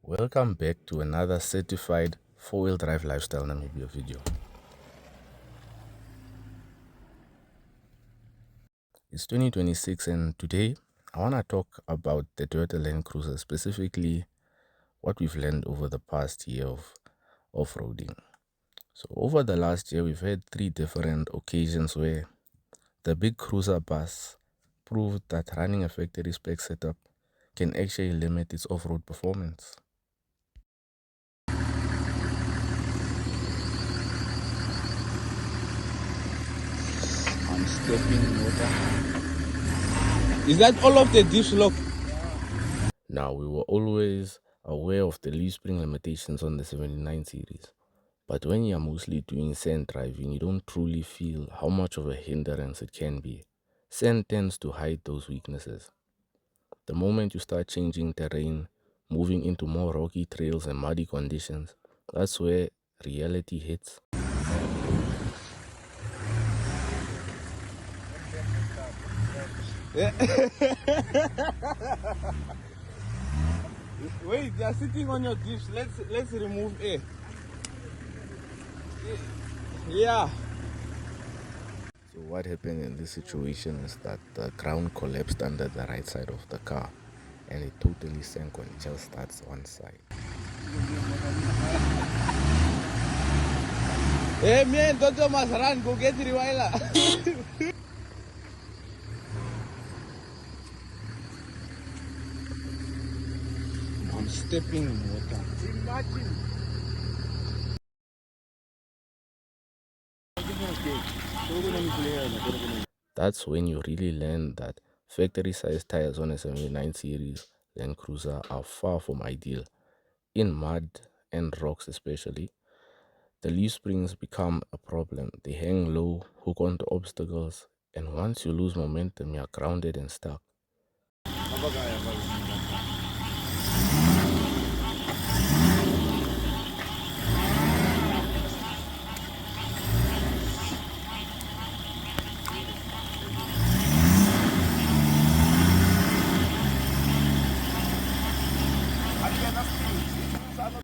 Welcome back to another certified four-wheel drive Lifestyle Namibia video. It's 2026 and today I want to talk about the Tovota Land Cruiser, specifically what we've learned over the past year of off-roading. So over the last year we've had three different occasions where the big cruiser bus proved that running a factory spec setup can actually limit its off-road performance. I'm stepping in water. Is that all of the dish lock? Now, we were always aware of the leaf spring limitations on the 79 series, but when you're mostly doing sand driving, you don't truly feel how much of a hindrance it can be. Sand tends to hide those weaknesses. The moment you start changing terrain, moving into more rocky trails and muddy conditions, that's where reality hits. Wait, they are sitting on your dish. Let's remove air. Yeah. So what happened in this situation is that the ground collapsed under the right side of the car and it totally sank on just starts one side. Hey man, Toto must run, go get Riwaila. I'm stepping in water. Imagine. That's when you really learn that factory size tires on a 79 series Land Cruiser are far from ideal. In mud and rocks especially, the leaf springs become a problem. They hang low, hook onto obstacles, and once you lose momentum, you're grounded and stuck.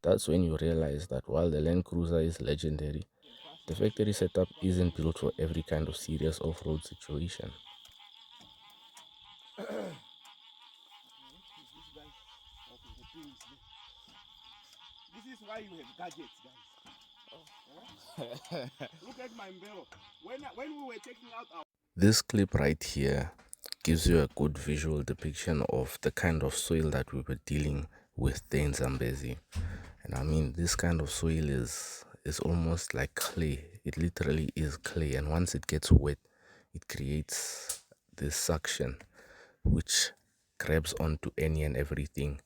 That's when you realize that while the Land Cruiser is legendary, the factory setup isn't built for every kind of serious off-road situation. This is why you have gadgets, guys. Look at my umbrella. When we were taking out our... This clip right here gives you a good visual depiction of the kind of soil that we were dealing with there in Zambezi. And I mean, this kind of soil is almost like clay. It literally is clay, and once it gets wet, it creates this suction which grabs onto any and everything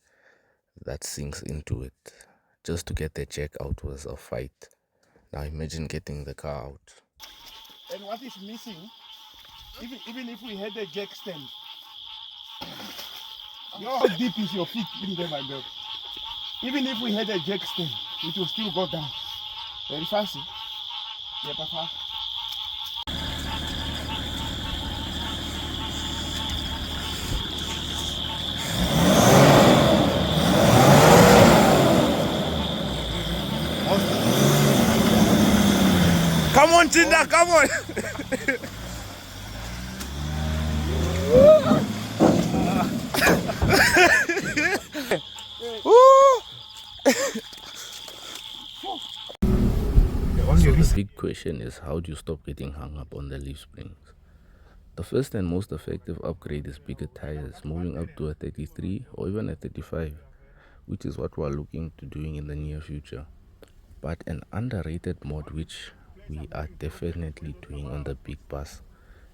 that sinks into it. Just to get the jack out was a fight. Now imagine getting the car out. And what is missing, even if we had a jack stand, how deep is your feet in there, my belt? Even if we had a jack stand, it will still go down. Very fast. Yeah, Papa. Come on, Tinda, come on! So the big question is, how do you stop getting hung up on the leaf springs? The first and most effective upgrade is bigger tires, moving up to a 33 or even a 35, which is what we're looking to doing in the near future. But an underrated mod which we are definitely doing on the big bus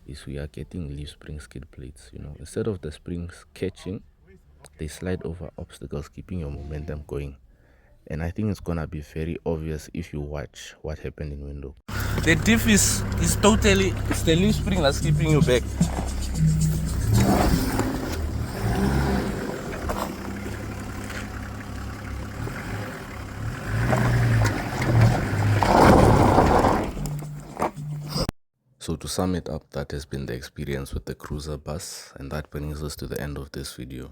is we are getting leaf spring skid plates. Instead of the springs catching, they slide over obstacles, keeping your momentum going. And I think it's gonna be very obvious if you watch what happened in Windhoek. The diff is totally, it's the leaf spring that's keeping you back. So to sum it up, that has been the experience with the cruiser bus, and that brings us to the end of this video.